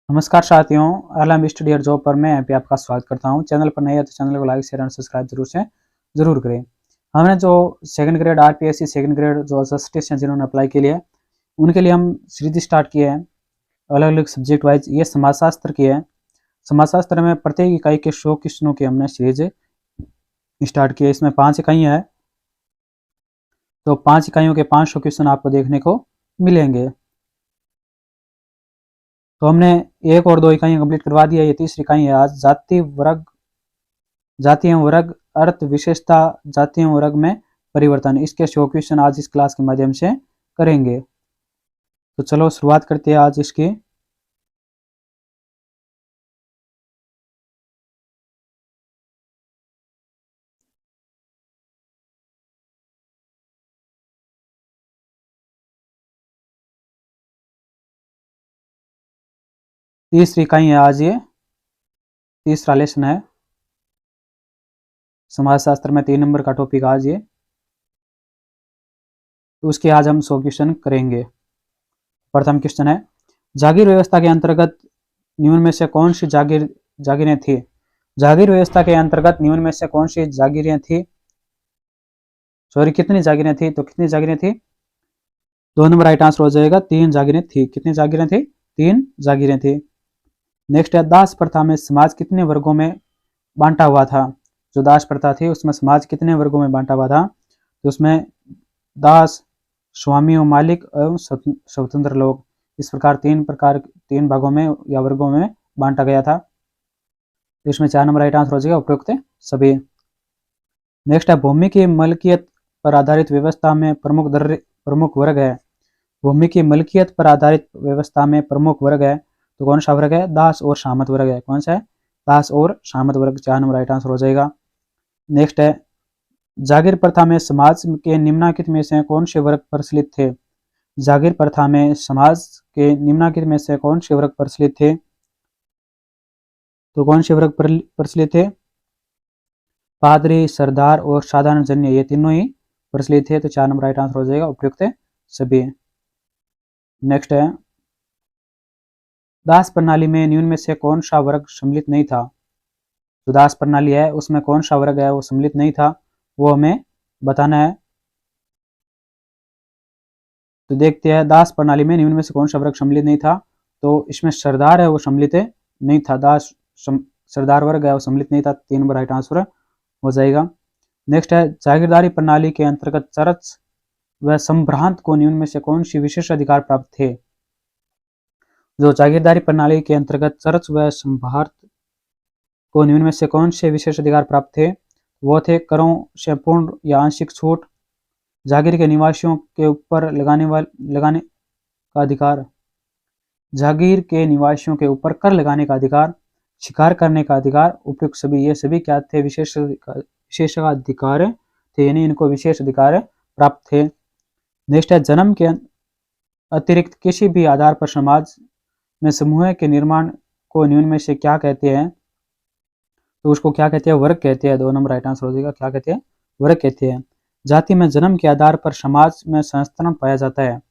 नमस्कार साथियों, LM study और जॉब पर मैं यहाँ पे आपका स्वागत करता हूँ। चैनल पर नए हैं तो चैनल को लाइक शेयर एंड सब्सक्राइब जरूर करें। हमने जो second grade RPSC second grade जो असिस्टेंट हैं जिन्होंने अप्लाई के लिए उनके लिए हम सीरीज स्टार्ट किए हैं अलग अलग सब्जेक्ट वाइज। ये समाजशास्त्र की है। समाजशास्त्र में प्रत्येक इकाई के 100 क्वेश्चनों की हमने सीरीज स्टार्ट की है। इसमें 5 इकाइयाँ हैं, तो 5 इकाइयों के 500 क्वेश्चन आपको देखने को मिलेंगे। तो हमने 1 और 2 इकाइयाँ कंप्लीट करवा दी है। ये तीसरी इकाई है आज जाति एवं वर्ग अर्थ विशेषता जाति एवं वर्ग में परिवर्तन। इसके 100 क्वेश्चन आज इस क्लास के माध्यम से करेंगे। तो चलो शुरुआत करते हैं आज इसकी। तीसरी इकाई है आज, ये तीसरा लेसन है। समाजशास्त्र में 3 नंबर का टॉपिक आज ये, तो उसके आज हम 100 क्वेश्चन करेंगे। प्रथम क्वेश्चन है, जागीर व्यवस्था के अंतर्गत निम्न में से कौन सी जागीरें थी? जागीर व्यवस्था के अंतर्गत निम्न में से कौन सी जागीरें थी? सॉरी, कितनी जागीरें थी? तो कितनी जागीरें थी? 2 नंबर राइट आंसर हो जाएगा। 3 जागीरें थी। कितनी जागीरें थी? 3 जागीरें थी। नेक्स्ट है, दास प्रथा में समाज कितने वर्गों में बांटा हुआ था? जो दास प्रथा थी उसमें समाज कितने वर्गों में बांटा हुआ था? तो उसमें दास, स्वामी और मालिक एवं स्वतंत्र लोग, इस प्रकार 3 भागों में या वर्गों में बांटा गया था। तो इसमें 4 नंबर राइट आंसर हो जाएगा उपयुक्त सभी। नेक्स्ट है, भूमि की मलकियत पर आधारित व्यवस्था में प्रमुख वर्ग है। भूमि की मलकियत पर आधारित व्यवस्था में प्रमुख वर्ग है, तो कौन सा वर्ग है? दास और सामंत वर्ग है। कौन सा है? दास और सामंत वर्ग। 4 नंबर राइट आंसर हो जाएगा। नेक्स्ट है, जागीर प्रथा में समाज के निम्नलिखित में से कौन से वर्ग प्रचलित थे? जागीर प्रथा में समाज के निम्नलिखित में से कौन से वर्ग प्रचलित थे? तो कौन से वर्ग प्रचलित थे? पादरी, सरदार और साधारण जन्य, ये तीनों ही प्रचलित थे। तो 4 नंबर राइट आंसर हो जाएगा उपयुक्त सभी। नेक्स्ट है, दास प्रणाली में निम्न में से कौन सा वर्ग सम्मिलित नहीं था? जो दास प्रणाली है उसमें कौन सा वर्ग है वो सम्मिलित नहीं था, वो हमें बताना है। तो देखते हैं, दास प्रणाली में निम्न में से कौन सा वर्ग सम्मिलित नहीं था? तो इसमें सरदार है वो सम्मिलित नहीं था। सरदार वर्ग है वो सम्मिलित नहीं था। 3 नंबर राइट आंसर हो जाएगा। नेक्स्ट है, जागीरदारी प्रणाली के अंतर्गत चरस व संभ्रांत को निम्न में से कौन सी विशेष अधिकार प्राप्त थे? जो जागीरदारी प्रणाली के अंतर्गत चरस व संभ्रांत को निम्न में से कौन से विशेष अधिकार प्राप्त थे? वो थे करों से पूर्ण या आंशिक छूट, जागीर के निवासियों के ऊपर लगाने का अधिकार, जागीर के निवासियों के ऊपर कर लगाने का अधिकार, शिकार करने का अधिकार। उपयुक्त सभी, ये सभी क्या थे? विशेषाधिकार थे, यानी इनको विशेष अधिकार प्राप्त थे। नेक्स्ट है, जन्म के अतिरिक्त किसी भी आधार पर समाज में समूह के निर्माण को निम्न में से क्या कहते हैं? तो उसको क्या कहते हैं? वर्ग कहते हैं। 2 नंबर राइट आंसर हो जाएगा। क्या कहते हैं? वर्ग कहते हैं। जाति में जन्म के आधार पर समाज में संस्तरण पाया जाता है।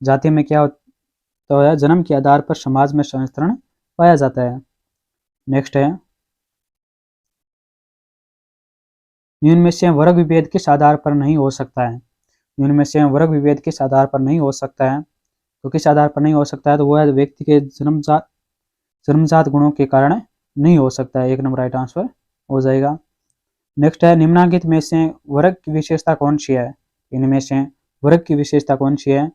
जाति में क्या होता है? जन्म के आधार पर समाज में संस्तरण पाया जाता है। नेक्स्ट है, निम्न में से वर्ग विभेद किस आधार पर नहीं हो सकता है? निम्न में से वर्ग विभेद किस आधार पर नहीं हो सकता है? तो किस आधार पर नहीं हो सकता है? तो वह व्यक्ति के जन्मजात गुणों के कारण नहीं हो सकता है। 1 नंबर राइट आंसर हो जाएगा। नेक्स्ट है, निम्नलिखित में से वर्ग की विशेषता कौन सी है? इनमें से वर्ग की विशेषता कौन सी है?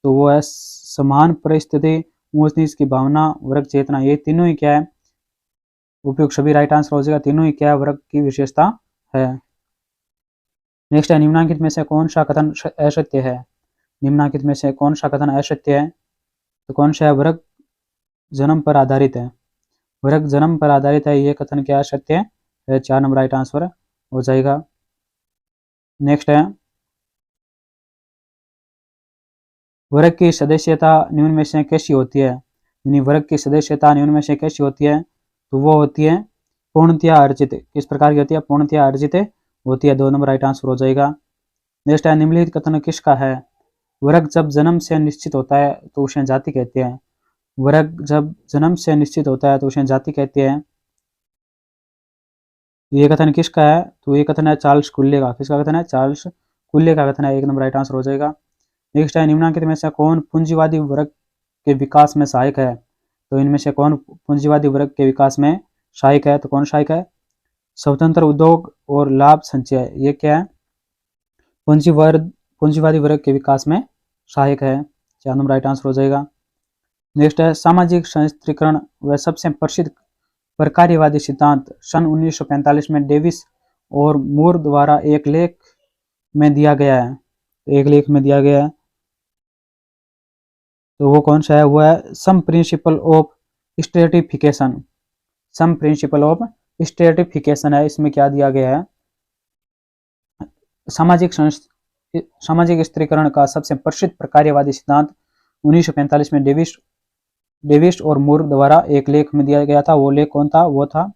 तो वो है समान परिस्थिति, ऊंच नीच की भावना, वर्ग चेतना। ये तीनों ही क्या है? उपयुक्त सभी राइट आंसर हो जाएगा। तीनों ही क्या है? वर्ग की विशेषता है। नेक्स्ट है, निम्नलिखित में से कौन सा कथन असत्य है? निम्नलिखित में से कौन सा कथन असत्य है? तो कौन सा है? वर्ग जन्म पर आधारित है। वर्ग जन्म पर आधारित है, ये कथन क्या सत्य है? 4 नंबर राइट आंसर हो जाएगा। नेक्स्ट है, वर्ग की सदस्यता निम्न में से कैसी होती है? यानी वर्ग की सदस्यता निम्न में से कैसी होती है? तो वो होती है पूर्णतया अर्जित। किस प्रकार की होती है? पूर्णतया अर्जित होती है। 2 नंबर राइट आंसर हो जाएगा। नेक्स्ट है, निम्नलिखित कथन किसका है? वर्ग जब जन्म से निश्चित होता है तो उसे जाति कहते हैं। वर्ग जब जन्म से निश्चित होता है तो उसे जाति कहते हैं। ये कथन किसका है? तो ये कथन है चार्ल्स कुल्ले का। किसका कथन है? चार्ल्स कुल्ले का कथन है। एक नंबर राइट आंसर हो जाएगा। नेक्स्ट है, निम्नलिखित में से कौन पूंजीवादी वर्ग के विकास में सहायक है? तो इनमें से कौन पूंजीवादी वर्ग के विकास में सहायक है? तो कौन सहायक है? स्वतंत्र उद्योग और लाभ संचय, ये क्या है? पूंजीवादी वर्ग के विकास में सहायक है। 4 नंबर राइट आंसर हो जाएगा। नेक्स्ट है, सामाजिक संस्त्रीकरण व सबसे प्रसिद्ध प्रकार्यवादी सिद्धांत सन 1945 में डेविस और मूर द्वारा एक लेख में दिया गया है। एक लेख में दिया गया है, तो वो कौन सा है? वो है some principle of stratification. Some principle of stratification है। इसमें क्या दिया गया है? सामाजिक स्त्रीकरण का सबसे प्रसिद्ध प्रकार्यवादी सिद्धांत 1945 में डेविस और मूर द्वारा एक लेख में दिया गया था। वो लेख कौन था? वो था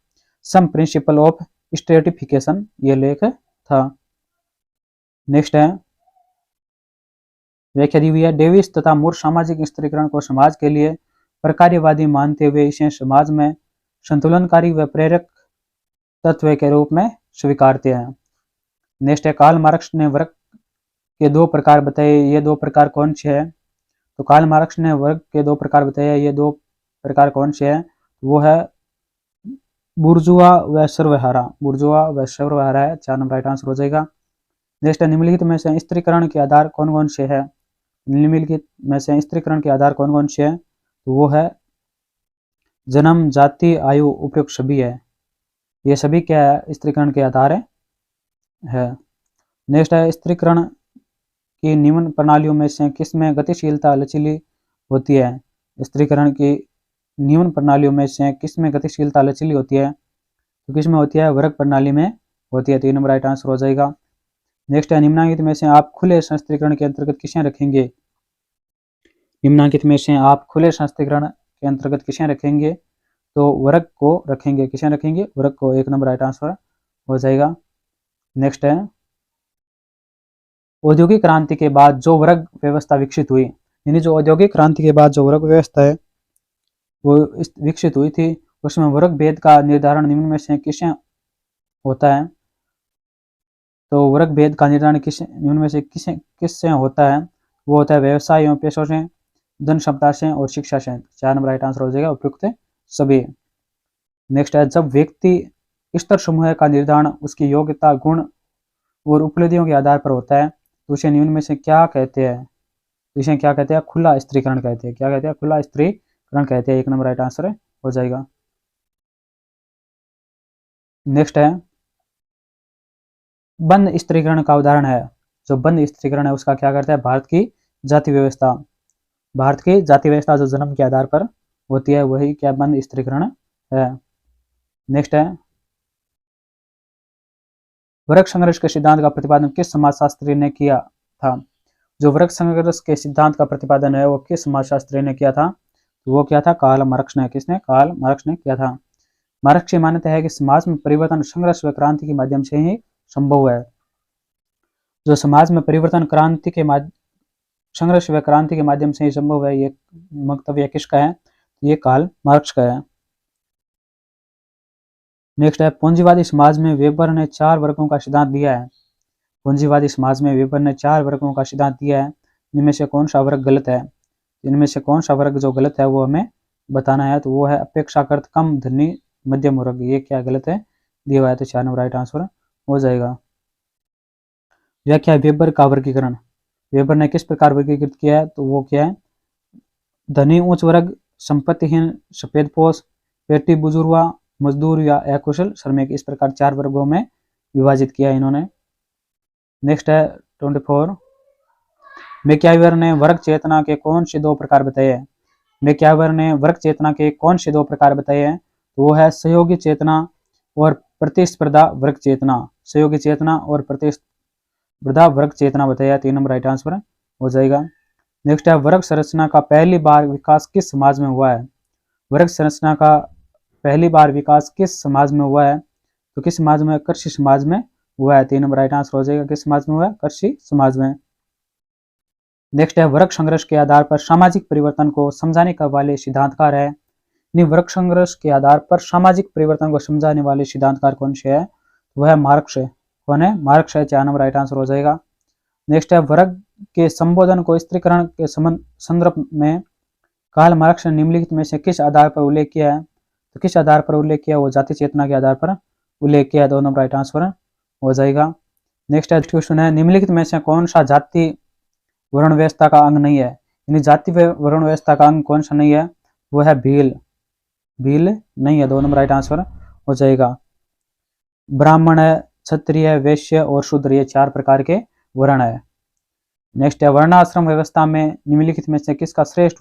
सम प्रिंसिपल ऑफ स्ट्रेटिफिकेशन, ये लेख था। नेक्स्ट है, व्याख्या दी हुई है, डेविस तथा मूर सामाजिक स्त्रीकरण को समाज के लिए प्रकार्यवादी मानते हुए इसे समाज में संतुलनकारी व प्रेरक तत्व के रूप में स्वीकारते हैं। नेक्स्ट है, कार्ल मार्क्स ने वर्ग के 2 प्रकार बताए। ये 2 प्रकार कौन से हैं? तो कार्ल मार्क्स ने वर्ग के 2 प्रकार बताए। ये 2 प्रकार कौन से हैं? वो है बुर्जुआ व सर्वहारा। बुर्जुआ व सर्वहारा है। 4 नंबर राइट आंसर हो जाएगा। नेक्स्ट है, निम्नलिखित में से स्त्रीकरण के आधार कौन कौन से है? निम्नलिखित में से स्त्रीकरण के आधार कौन कौन से हैं? तो वो है जन्म, जाति, आयु, उपयुक्त सभी है। ये सभी क्या है? स्त्रीकरण के आधार है। नेक्स्ट है, स्त्रीकरण की निम्न प्रणालियों में से किसमें गतिशीलता लचीली होती है? स्त्रीकरण की निम्न प्रणालियों में से किसमें गतिशीलता लचीली होती है? तो किसमें होती है? वर्ग प्रणाली में होती है। 3 नंबर राइट आंसर हो जाएगा। नेक्स्ट है, निम्नलिखित में से आप खुले संस्त्रीकरण के अंतर्गत किसे रखेंगे? निम्नलिखित में से आप खुले संस्त्रीकरण के अंतर्गत किसे रखेंगे? तो वर्ग को रखेंगे। किसे रखेंगे? वर्ग को। 1 नंबर राइट आंसर हो जाएगा। नेक्स्ट है, औद्योगिक क्रांति के बाद जो वर्ग व्यवस्था विकसित हुई, यानी जो औद्योगिक क्रांति के बाद जो वर्ग व्यवस्था है वो विकसित हुई थी, उसमें वर्ग भेद का निर्धारण निम्न में से किससे होता है? तो वर्ग भेद का निर्धारण निम्न में से किससे होता है? वो होता है व्यवसाय एवं पेशों से, धन क्षमता से और शिक्षा से। 4 नंबर राइट आंसर हो जाएगा, उपयुक्त सभी। नेक्स्ट है, जब व्यक्ति स्तर समूह का निर्धारण उसकी योग्यता, गुण और उपलब्धियों के आधार पर होता है तो उसे निम्न में से क्या कहते हैं? इसे क्या कहते हैं? खुला स्त्रीकरण कहते हैं। क्या कहते हैं? खुला स्त्रीकरण कहते हैं। 1 नंबर राइट आंसर हो जाएगा। नेक्स्ट है, बंद स्त्रीकरण का उदाहरण है। जो बंद स्त्रीकरण है उसका क्या करता है? भारत की जाति व्यवस्था। भारत की जाति व्यवस्था जो जन्म के आधार पर होती है वही क्या? बंद स्त्रीकरण है। नेक्स्ट है, वर्ग संघर्ष के सिद्धांत का प्रतिपादन किस समाजशास्त्री ने किया था? जो वर्ग संघर्ष के सिद्धांत का प्रतिपादन है वो किस समाजशास्त्री ने किया था? तो वो क्या था? कार्ल मार्क्स ने। किसने? कार्ल मार्क्स ने किया था। मार्क्स की मान्यता है कि समाज में परिवर्तन संघर्ष व क्रांति के माध्यम से ही संभव है। जो समाज में परिवर्तन संघर्ष व क्रांति के माध्यम से ही संभव है, ये वक्तव्य किसका है? ये कार्ल मार्क्स का है। नेक्स्ट है, पूंजीवादी समाज में वेबर ने 4 वर्गों का सिद्धांत दिया है। पूंजीवादी समाज में वेबर ने 4 वर्गों का सिद्धांत दिया है। इनमें से कौन सा वर्ग गलत है? इनमें से कौन सा वर्ग जो गलत है वो हमें बताना है। तो वो है अपेक्षाकृत कम धनी मध्यम वर्ग। ये क्या गलत है? दिया हुआ है। तो 4 नंबर राइट आंसर हो जाएगा। व्याख्या, वेबर का वर्गीकरण। वेबर ने किस प्रकार वर्गीकृत किया है? तो वो क्या है? धनी उच्च वर्ग, संपत्तिहीन सफेदपोश, पेटी बुजुर्गा, मजदूर या अकुशल श्रमिक, इस प्रकार 4 वर्गों में विभाजित किया इन्होंने। नेक्स्ट है 24, मैक्यावर ने वर्ग चेतना के कौन से 2 प्रकार बताए हैं? मैक्यावर ने वर्ग चेतना के कौन से 2 प्रकार बताए हैं? तो वो है सहयोगी चेतना और प्रतिस्पर्धा वर्ग चेतना। सहयोगी चेतना और प्रतिस्पर्धा वर्ग चेतना बताया। 3 नंबर राइट आंसर हो जाएगा। नेक्स्ट है, वर्ग संरचना का पहली बार विकास किस समाज में हुआ है? वर्ग संरचना का पहली बार विकास किस समाज में हुआ है? तो किस समाज में? कृषि समाज में हुआ है। 3 नंबर राइट आंसर हो जाएगा। किस समाज में हुआ है? कृषि समाज में। नेक्स्ट है वर्ग संघर्ष के आधार पर सामाजिक परिवर्तन को समझाने का वाले सिद्धांतकार है। वर्ग संघर्ष के आधार पर सामाजिक परिवर्तन को समझाने वाले सिद्धांतकार कौन से है? वह मार्क्स है। कौन है? मार्क्स है। 4 नंबर राइट आंसर हो जाएगा। नेक्स्ट है वर्ग के संबोधन को स्त्रीकरण के संदर्भ में कार्ल मार्क्स ने निम्नलिखित में से किस आधार पर उल्लेख किया है? तो किस आधार पर उल्लेख किया? वो जाति चेतना के आधार पर उल्लेख किया है। 2 नंबर राइट आंसर हो जाएगा। नेक्स्ट क्वेश्चन है निम्नलिखित में से कौन सा जाति वर्ण व्यवस्था का अंग नहीं है? यानी जाति वर्ण व्यवस्था का अंग कौन सा नहीं है? वो है भील। भील नहीं है। 2 नंबर राइट आंसर हो जाएगा। ब्राह्मण है, क्षत्रिय, वैश्य और शूद्र, ये 4 प्रकार के वर्ण है। नेक्स्ट है वर्णाश्रम व्यवस्था में निम्नलिखित में से किसका श्रेष्ठ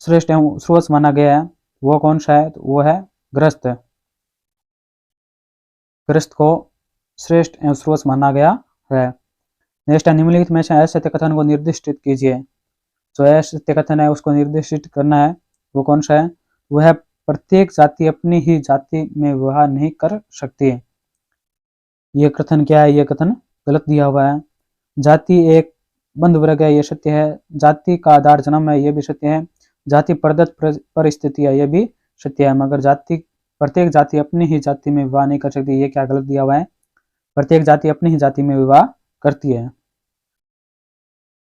स्रोत माना गया है? वो कौन सा है? तो वो है गृहस्थ। गृहस्थ को श्रेष्ठ स्रोत माना गया है। नेक्स्ट है निम्नलिखित में से असत्य कथन को निर्दिष्ट कीजिए। जो असत्य कथन है उसको निर्दिष्ट करना है। वो कौन सा है? वह है प्रत्येक जाति अपनी ही जाति में विवाह नहीं कर सकती। ये कथन क्या है? ये कथन गलत दिया हुआ है। जाति एक बंध वर्ग है, ये सत्य है। जाति का आधार जन्म है, ये भी सत्य है। जाति प्रदत्त परिस्थिति है, ये भी सत्य है। मगर प्रत्येक जाति अपनी ही जाति में विवाह नहीं कर सकती, ये क्या गलत दिया हुआ है? प्रत्येक जाति अपनी ही जाति में विवाह करती है।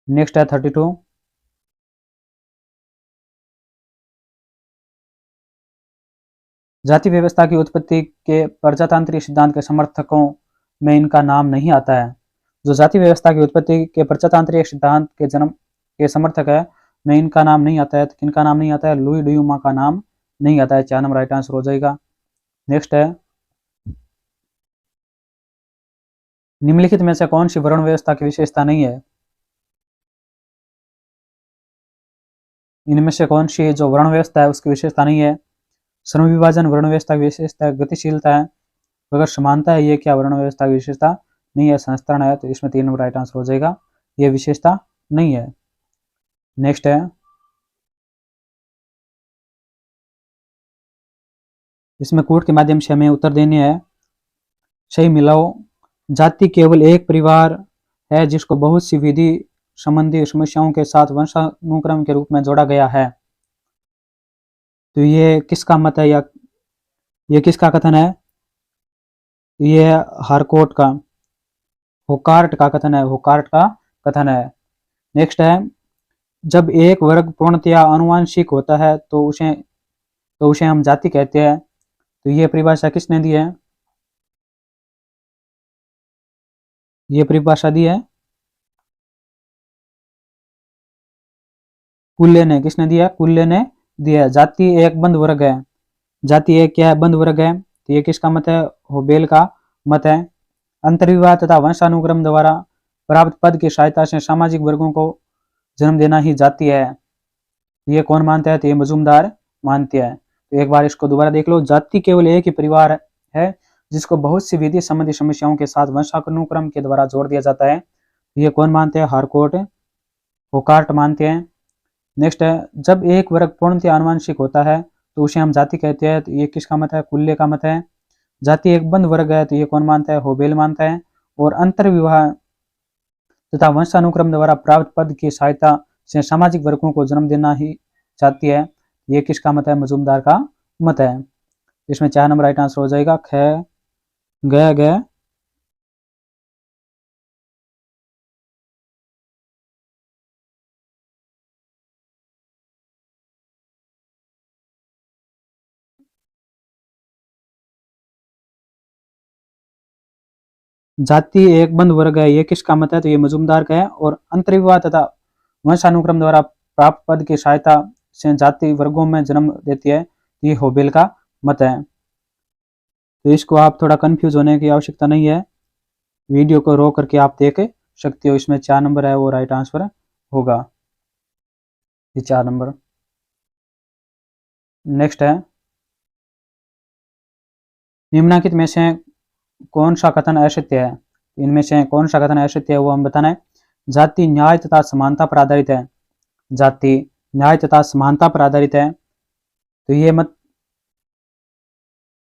नेक्स्ट है 32। जाति व्यवस्था की उत्पत्ति के प्रजातांत्रिक सिद्धांत के समर्थकों में इनका नाम नहीं आता है। जो जाति व्यवस्था की उत्पत्ति के प्रजातांत्रिक सिद्धांत के जन्म के समर्थक है, में इनका नाम नहीं आता है। तो किनका नाम नहीं आता है? लुई ड्यूमा का नाम नहीं आता है। 4 नंबर राइट आंसर हो जाएगा। नेक्स्ट है निम्नलिखित में से कौन सी वर्ण व्यवस्था की विशेषता नहीं है? इनमें से कौन सी जो वर्ण व्यवस्था है उसकी विशेषता नहीं है? श्रम विभाजन वर्ण व्यवस्था की विशेषता है। गतिशीलता है। अगर समानता है, ये क्या वर्ण व्यवस्था की विशेषता नहीं है? संस्तरण है। तो इसमें 3 नंबर राइट आंसर हो जाएगा। ये विशेषता नहीं है। नेक्स्ट है इसमें कोड के माध्यम से हमें उत्तर देने हैं। सही मिलाओ। जाति केवल एक परिवार है जिसको बहुत सी विधि संबंधी समस्याओं के साथ वंशानुक्रम के रूप में जोड़ा गया है। तो ये किसका मत है या ये किसका कथन है? ये हारकोट का, होकार्ट का कथन है। होकार्ट का कथन है। नेक्स्ट है जब एक वर्ग पूर्णतया आनुवंशिक होता है तो उसे हम जाति कहते हैं। तो ये परिभाषा किसने दी है? ये परिभाषा दी है कुल्ले ने। किसने दिया? कुल्ले ने दिया। जाति एक बंध वर्ग है। जाति एक क्या है? बंध वर्ग है। तो ये किसका मत है? होबेल का मत है। अंतर्विवाह तथा वंशानुक्रम द्वारा प्राप्त पद की सहायता से सामाजिक वर्गों को जन्म देना ही जाति है। ये कौन मानता है? तो ये मजूमदार मानते हैं। तो एक बार इसको दोबारा देख लो। जाति केवल एक ही परिवार है जिसको बहुत सी विधि संबंधी समस्याओं के साथ वंशानुक्रम के द्वारा जोड़ दिया जाता है। ये कौन मानते हैं? हारकोट, होकार्ट मानते हैं। नेक्स्ट है जब एक वर्ग पूर्णतः आनुवंशिक होता है तो उसे हम जाति कहते हैं। तो ये किसका मत है? कुल्ले का मत है। जाति एक बंध वर्ग है। तो ये कौन मानता है? होबेल मानता है। और अंतर्विवाह तथा वंशानुक्रम द्वारा प्राप्त पद की सहायता से सामाजिक वर्गों को जन्म देना ही जाति है। ये किसका मत है? मजूमदार का मत है। इसमें 4 नंबर राइट आंसर हो जाएगा। ख ग जाति एक बंध वर्ग है। ये किसका मत है? तो ये मजूमदार का है। और अंतर्विवाह तथा वंशानुक्रम द्वारा प्राप्त पद की सहायता से जाति वर्गों में जन्म देती है। ये होबेल का मत है। तो इसको आप थोड़ा कंफ्यूज होने की आवश्यकता नहीं है। वीडियो को रोक करके आप देख सकते हो। इसमें 4 नंबर है वो राइट आंसर होगा। ये 4 नंबर। नेक्स्ट है निम्नलिखित में से कौन सा कथन असत्य है? इनमें से कौन सा कथन असत्य है वो हम बताना है। जाति न्याय तथा समानता पर आधारित है। जाति न्याय तथा समानता पर आधारित है। तो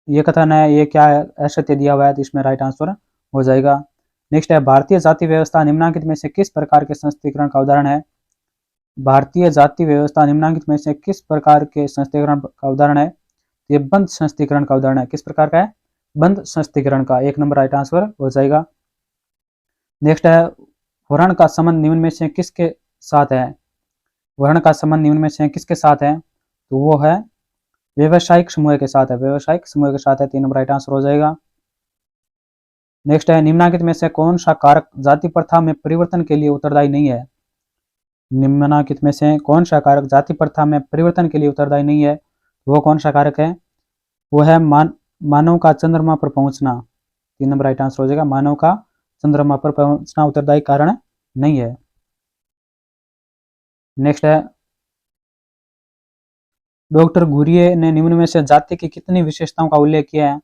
ये कथन है, ये क्या है? असत्य दिया हुआ है। तो इसमें राइट आंसर हो जाएगा। नेक्स्ट है भारतीय जाति व्यवस्था निम्नलिखित में से किस प्रकार के संस्थीकरण का उदाहरण है। भारतीय जाति व्यवस्था निम्नलिखित में से किस प्रकार के संस्थीकरण का उदाहरण है। ये बंद संस्थीकरण का उदाहरण है। किस प्रकार का है, बंद संस्थीकरण का। 1 नंबर राइट आंसर हो जाएगा। नेक्स्ट है वर्ण का संबंध निम्न में से किसके साथ है। वर्ण का संबंध निम्न में से किसके साथ है, तो वो है व्यवसायिक समूह के साथ है। व्यवसायिक समूह के साथ है। 3 नंबर राइट आंसर हो जाएगा। नेक्स्ट है निम्नलिखित में से कौन सा कारक जाति प्रथा में परिवर्तन के लिए उत्तरदायी नहीं है। निम्नलिखित में से कौन सा कारक जाति प्रथा में परिवर्तन के लिए उत्तरदायी नहीं है, वो कौन सा कारक है, वो है मानव का चंद्रमा पर पहुंचना। 3 नंबर राइट आंसर हो जाएगा। मानव का चंद्रमा पर पहुंचना उत्तरदायी कारण नहीं है। नेक्स्ट है डॉक्टर घुरिये ने निम्न में से जाति की कितनी विशेषताओं का उल्लेख किया है।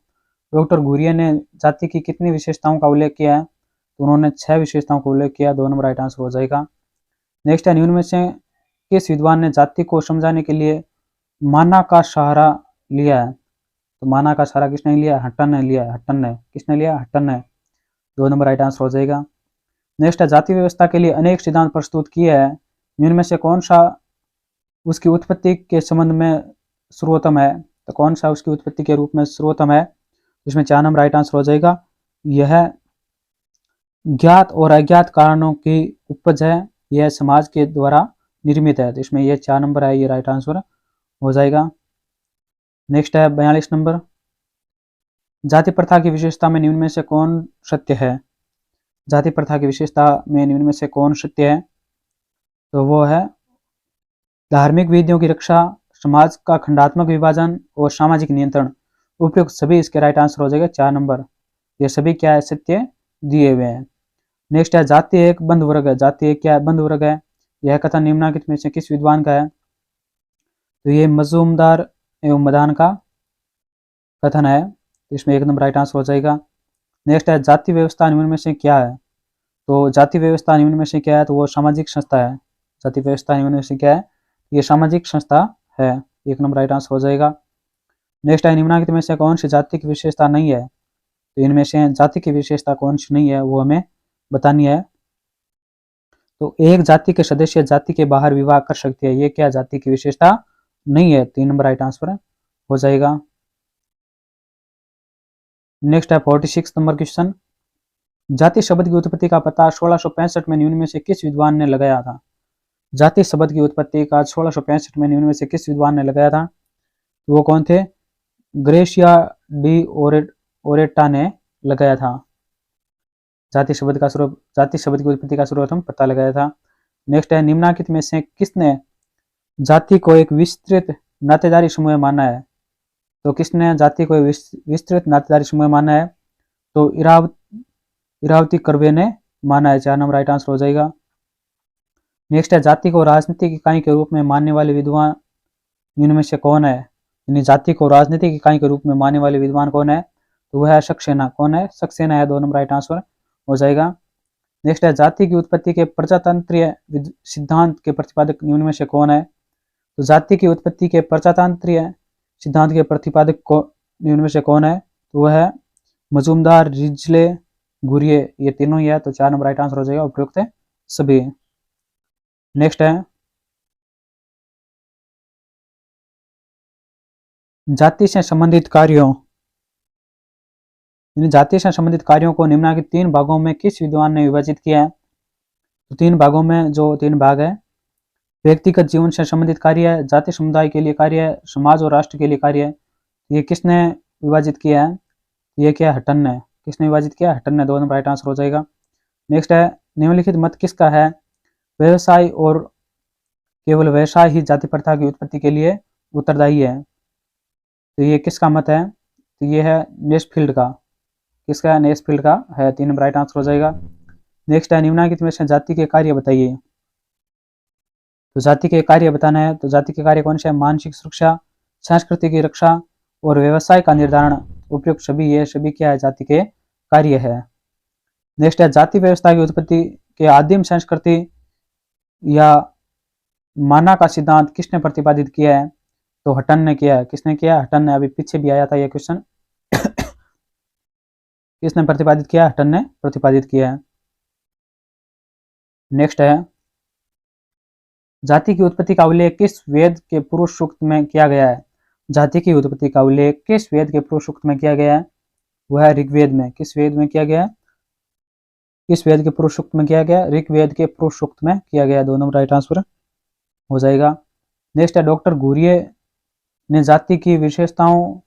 डॉक्टर घुरिये ने जाति की कितनी विशेषताओं का उल्लेख किया है, तो उन्होंने 6 विशेषताओं का उल्लेख किया। 2 नंबर राइट आंसर हो जाएगा। नेक्स्ट है निम्न में से किस विद्वान ने जाति को समझाने के लिए माना का सहारा लिया है। तो माना का सहारा किसने लिया, हट्टन ने लिया है। हट्टन ने, किसने लिया, हट्टन ने। 2 नंबर राइट आंसर हो जाएगा। नेक्स्ट है जाति व्यवस्था के लिए अनेक सिद्धांत प्रस्तुत किए हैं, निम्न में से कौन सा उसकी उत्पत्ति के संबंध में सर्वोत्तम है। तो कौन सा उसकी उत्पत्ति के रूप में सर्वोत्तम है, इसमें 4 नंबर राइट आंसर हो जाएगा। यह ज्ञात और अज्ञात कारणों की उपज है, यह समाज के द्वारा निर्मित है। तो इसमें यह 4 नंबर है, ये राइट आंसर हो जाएगा। नेक्स्ट है 42 नंबर, जाति प्रथा की विशेषता में निम्न में से कौन सत्य है। जाति प्रथा की विशेषता में निम्न में से कौन सत्य है, तो वो है धार्मिक विधियों की रक्षा, समाज का खंडात्मक विभाजन और सामाजिक नियंत्रण। उपयुक्त सभी इसके राइट आंसर हो जाएगा। 4 नंबर, ये सभी क्या है, सत्य दिए हुए हैं। नेक्स्ट है जाति एक बंद वर्ग है। जाति एक क्या है, बंद वर्ग है। यह कथन निम्नलिखित में से किस विद्वान का है, तो ये मजूमदार एवं मदान का कथन है। इसमें 1 नंबर राइट आंसर हो जाएगा। नेक्स्ट है जाति व्यवस्था निम्न में से क्या है, तो जाति व्यवस्था निम्न में से क्या है, तो वो सामाजिक संस्था है। जाति व्यवस्था निम्न में से क्या है, ये सामाजिक संस्था है। 1 नंबर राइट आंसर हो जाएगा। नेक्स्ट है निम्नलिखित में से कौन सी जाति की विशेषता नहीं है, तो इनमें से जाति की विशेषता कौन सी नहीं है, वो हमें बतानी है। तो एक जाति के सदस्य जाति के बाहर विवाह कर सकते हैं, ये क्या जाति की विशेषता नहीं है। 3 नंबर राइट आंसर हो जाएगा। नेक्स्ट है 46 नंबर क्वेश्चन, जाति शब्द की उत्पत्ति का पता 1665 में निम्न में से किस विद्वान ने लगाया था। जाति शब्द की उत्पत्ति का 1665 में निम्न में से किस विद्वान ने लगाया था, तो वो कौन थे, ग्रेशिया डी ओरेटा ने लगाया था। जाति शब्द की उत्पत्ति का सर्वप्रथम पता लगाया था। नेक्स्ट है निम्नलिखित में से किसने जाति को एक विस्तृत नातेदारी समूह माना है। तो किसने जाति को विस्तृत नातेदारी समूह माना है, तो इरावती कर्वे ने माना है। 4 नंबर राइट आंसर हो जाएगा। नेक्स्ट है जाति को राजनीतिक इकाई के रूप में मानने वाले विद्वान इनमें से कौन है। यानी जाति को राजनीतिक इकाई के रूप में मानने वाले विद्वान कौन है, तो वह है सक्सेना। कौन है, सक्सेना है। 2 नंबर राइट आंसर हो जाएगा। नेक्स्ट है जाति की उत्पत्ति के प्रजातंत्रीय सिद्धांत के प्रतिपादक निम्न में से कौन है। तो जाति की उत्पत्ति के प्रजातंत्रीय सिद्धांत के प्रतिपादक को निम्न में से कौन है, तो वह है मजूमदार, रिजले, घुरिये, ये तीनों ही है। तो 4 नंबर राइट आंसर हो जाएगा, उपयुक्त है सभी। नेक्स्ट है जाति से संबंधित कार्यों, जाति से संबंधित कार्यों को निम्नलिखित 3 भागों में किस विद्वान ने विभाजित किया है। तो 3 भागों में जो 3 भाग है, व्यक्तिगत जीवन से संबंधित कार्य है, जाति समुदाय के लिए कार्य है, समाज और राष्ट्र के लिए कार्य है। ये किसने विभाजित किया है, ये क्या, हट्टन ने। किसने विभाजित किया, हट्टन ने। 2 नंबर राइट आंसर हो जाएगा। नेक्स्ट है निम्नलिखित मत किसका है, व्यवसाय और केवल व्यवसाय ही जाति प्रथा की उत्पत्ति के लिए उत्तरदायी है। तो ये किसका मत है, तो ये है नेस्फील्ड का। किसका, नेस्फील्ड का है। 3 नंबर राइट आंसर हो जाएगा। नेक्स्ट है निम्नलिखित में से जाति के कार्य बताइए। तो जाति के कार्य बताना है, तो जाति के कार्य कौन से है, मानसिक सुरक्षा, संस्कृति की रक्षा और व्यवसाय का निर्धारण। उपयुक्त सभी, ये सभी क्या है, जाति के कार्य है। नेक्स्ट है जाति व्यवस्था की उत्पत्ति के आदिम संस्कृति या माना का सिद्धांत किसने प्रतिपादित किया है, तो हट्टन ने किया है। किसने किया, हट्टन ने। अभी पीछे भी आया था यह क्वेश्चन। किसने प्रतिपादित किया? हटन ने प्रतिपादित किया है। नेक्स्ट है, जाति की उत्पत्ति का उल्लेख किस वेद के पुरुष सूक्त में किया गया है? जाति की उत्पत्ति का उल्लेख किस वेद के पुरुष सूक्त में किया गया है? वह है ऋग्वेद में। किस वेद में किया गया है? किस वेद के पुरुष सूक्त में किया गया? ऋग्वेद के पुरुष सूक्त में किया गया। 2 नंबर राइट आंसर हो जाएगा। नेक्स्ट है, डॉक्टर घुरिये ने जाति की विशेषताओं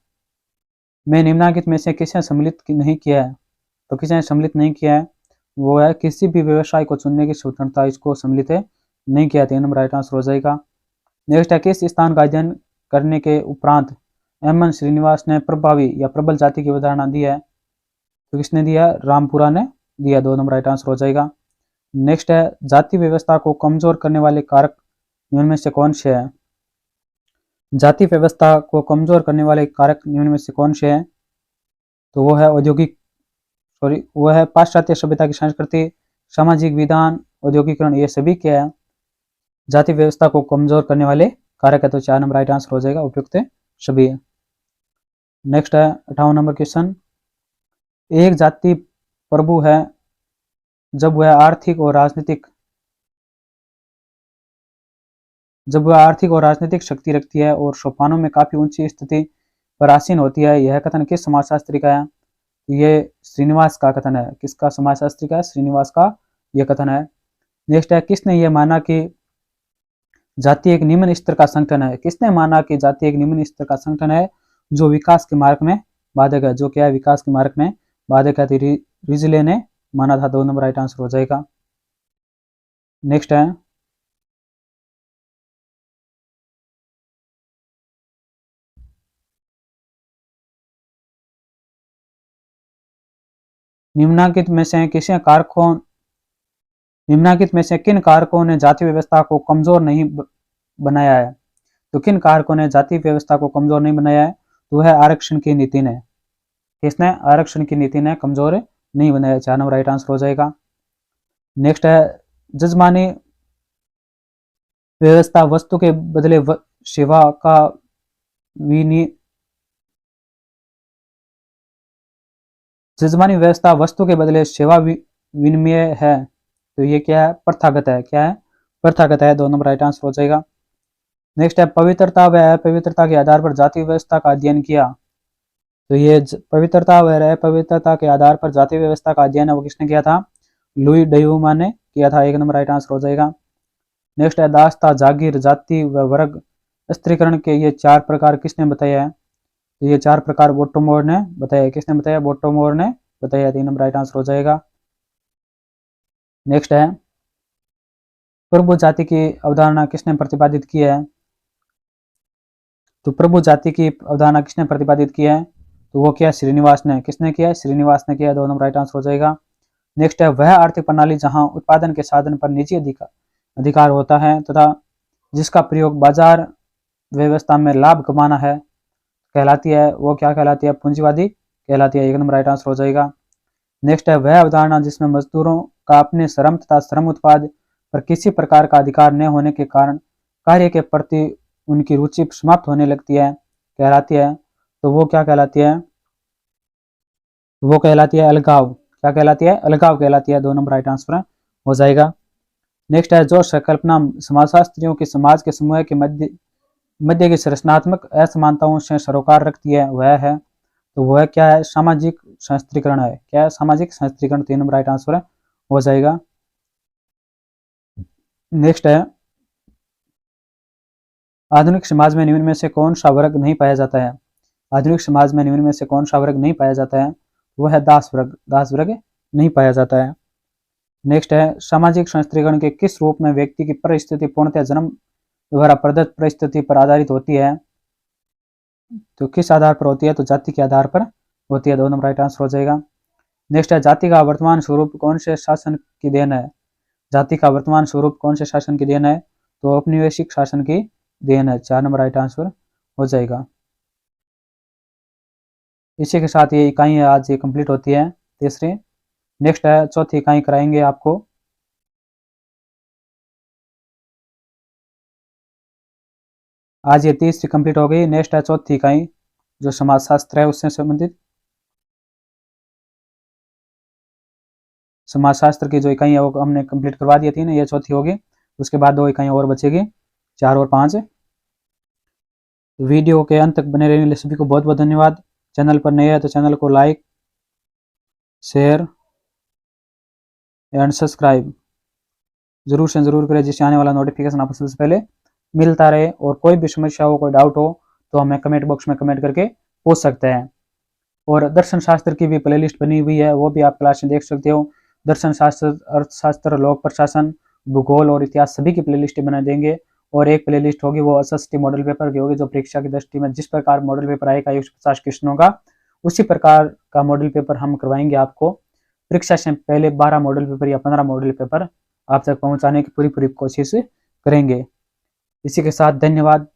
में निम्नलिखित में से किसे सम्मिलित नहीं किया है? तो किसे सम्मिलित नहीं किया है? वो है किसी भी व्यवसाय को चुनने की स्वतंत्रता, इसको सम्मिलित नहीं किया। 3 नंबर राइट आंसर हो जाएगा। नेक्स्ट है, किस स्थान का अध्ययन करने के उपरांत एम.एन. श्रीनिवास ने प्रभावी या प्रबल जाति की अवधारणा दी है? तो किसने दिया? रामपुरा ने दिया। 2 नंबर राइट आंसर हो जाएगा। नेक्स्ट है, जाति व्यवस्था को कमजोर करने वाले कारक निम्न में से कौन से हैं? जाति व्यवस्था को कमजोर करने वाले कारक निम्न में से कौन से हैं? तो वो है वो है पाश्चात्य सभ्यता की संस्कृति, सामाजिक विधान, औद्योगिकरण। ये सभी क्या है? जाति व्यवस्था को कमजोर करने वाले कारक है। तो 4 नंबर राइट आंसर हो जाएगा, उपयुक्त सभी है। नेक्स्ट है 58 नंबर क्वेश्चन, एक जाति प्रभु है जब वह आर्थिक और राजनीतिक शक्ति रखती है और सोपानों में काफी ऊंची स्थिति पर आसीन होती है। यह कथन किस समाजशास्त्री का है? ये श्रीनिवास का कथन है। किसका समाजशास्त्री का? श्रीनिवास का यह कथन है। नेक्स्ट है, किसने यह माना कि जाति एक निम्न स्तर का संगठन है? किसने माना कि जाति एक निम्न स्तर का संगठन है जो विकास के मार्ग में बाधक है? जो क्या है? विकास के मार्ग में बाधक है। रिजले ने माना था। 2 नंबर राइट आंसर हो जाएगा। नेक्स्ट है, निम्नलिखित में से किन कारकों ने जाति व्यवस्था को कमजोर नहीं बनाया है? तो किन कारकों ने जाति व्यवस्था को कमजोर नहीं बनाया है? तो वह आरक्षण की नीति ने। किसने? आरक्षण की नीति ने कमजोर नहीं बनाया। 4 नंबर राइट आंसर हो जाएगा। नेक्स्ट है, जजमानी व्यवस्था वस्तु के बदले सेवा का जजमानी व्यवस्था वस्तु के बदले सेवा विनिमय है। तो ये क्या है? प्रथागत है। क्या है? प्रथागत है। 2 नंबर राइट आंसर हो जाएगा। नेक्स्ट है, पवित्रता व अपवित्रता के आधार पर जाति व्यवस्था का अध्ययन किया। तो ये पवित्रता व अपवित्रता के आधार पर जाति व्यवस्था का अध्ययन है वो किसने किया था? लुई डयूमा ने किया था। 1 नंबर राइट आंसर हो जाएगा। नेक्स्ट है, दास्ता, जागीर, जाति व वर्ग स्त्रीकरण के ये 4 प्रकार किसने बताया है? तो ये 4 प्रकार बोटोमोर ने बताया। किसने बताया? बोटोमोर ने बताया। 3 नंबर राइट आंसर हो जाएगा। नेक्स्ट है, प्रभु जाति की अवधारणा किसने प्रतिपादित की है? तो प्रभु जाति की अवधारणा किसने प्रतिपादित की है? तो वो क्या? श्रीनिवास ने। किसने किया? श्रीनिवास ने किया। 2 नंबर राइट आंसर हो जाएगा। नेक्स्ट है, वह आर्थिक प्रणाली जहां उत्पादन के साधन पर निजी अधिकार होता है तथा जिसका प्रयोग बाजार व्यवस्था में लाभ कमाना है कहलाती है, वो क्या कहलाती है? पूंजीवादी कहलाती है। 1 नंबर राइट आंसर हो जाएगा। नेक्स्ट है, वह अवधारणा जिसमें मजदूरों का अपने श्रम तथा श्रम उत्पाद पर किसी प्रकार का अधिकार न होने के कारण कार्य के प्रति उनकी रुचि समाप्त होने लगती है कहलाती है। तो वो क्या कहलाती है? वो कहलाती है अलगाव। क्या कहलाती है? अलगाव कहलाती है। 2 नंबर राइट आंसर हो जाएगा। नेक्स्ट है, जो संकल्पना समाजशास्त्रियों की समाज के समूह के मध्य की संरचनात्मक असमानताओं से सरोकार रखती है वह है, तो वह क्या है? सामाजिक संस्त्रीकरण है। क्या है? सामाजिक संस्त्रीकरण। 3 नंबर राइट आंसर हो जाएगा। नेक्स्ट है, आधुनिक समाज में निम्न में से कौन सा वर्ग नहीं पाया जाता है? आधुनिक समाज में निम्न में से कौन सा वर्ग नहीं पाया जाता है? वह है दास वर्ग। दास वर्ग नहीं पाया जाता है। नेक्स्ट है, सामाजिक संस्त्रीकरण के किस रूप में व्यक्ति की परिस्थिति पूर्णतः जन्म द्वारा प्रदत्त परिस्थिति पर आधारित होती है? तो किस आधार पर होती है? तो जाति के आधार पर होती है। 2 नंबर राइट आंसर हो जाएगा। नेक्स्ट है, जाति का वर्तमान स्वरूप कौन से शासन की देन है? जाति का वर्तमान स्वरूप कौन से शासन की देन है? तो औपनिवेशिक शासन की देन है। 4 नंबर राइट आंसर हो जाएगा। इसी के साथ ये इकाई आज ये कंप्लीट होती है, तीसरी। नेक्स्ट है, चौथी इकाई कराएंगे आपको। आज ये तीसरी कंप्लीट हो गई। नेक्स्ट है चौथी इकाई जो समाजशास्त्र है उससे संबंधित। समाजशास्त्र की जो इकाई है वो हमने कंप्लीट करवा दी थी ना, ये चौथी होगी। उसके बाद 2 इकाइयाँ और बचेगी, 4 और 5। वीडियो के अंत तक बने रहने के लिए सभी को बहुत बहुत धन्यवाद। चैनल पर नए हैं तो चैनल को लाइक, शेयर एंड सब्सक्राइब जरूर से जरूर करें, जिससे आने वाला नोटिफिकेशन आपको सबसे पहले मिलता रहे। और कोई भी समस्या हो, कोई डाउट हो तो हमें कमेंट बॉक्स में कमेंट करके पूछ सकते हैं। और दर्शन शास्त्र की भी प्लेलिस्ट बनी हुई है, वो भी आप क्लास में देख सकते हो। दर्शन शास्त्र, अर्थशास्त्र, लोक प्रशासन, भूगोल और इतिहास सभी की प्लेलिस्ट बना देंगे। और एक प्लेलिस्ट होगी वो एसएसटी मॉडल पेपर की होगी, जो परीक्षा की दृष्टि में जिस प्रकार मॉडल पेपर आएगा 150 क्वेश्चनों का, उसी प्रकार का मॉडल पेपर हम करवाएंगे आपको। परीक्षा से पहले 12 मॉडल पेपर या 15 मॉडल पेपर आप तक पहुंचाने की पूरी कोशिश करेंगे। इसी के साथ धन्यवाद।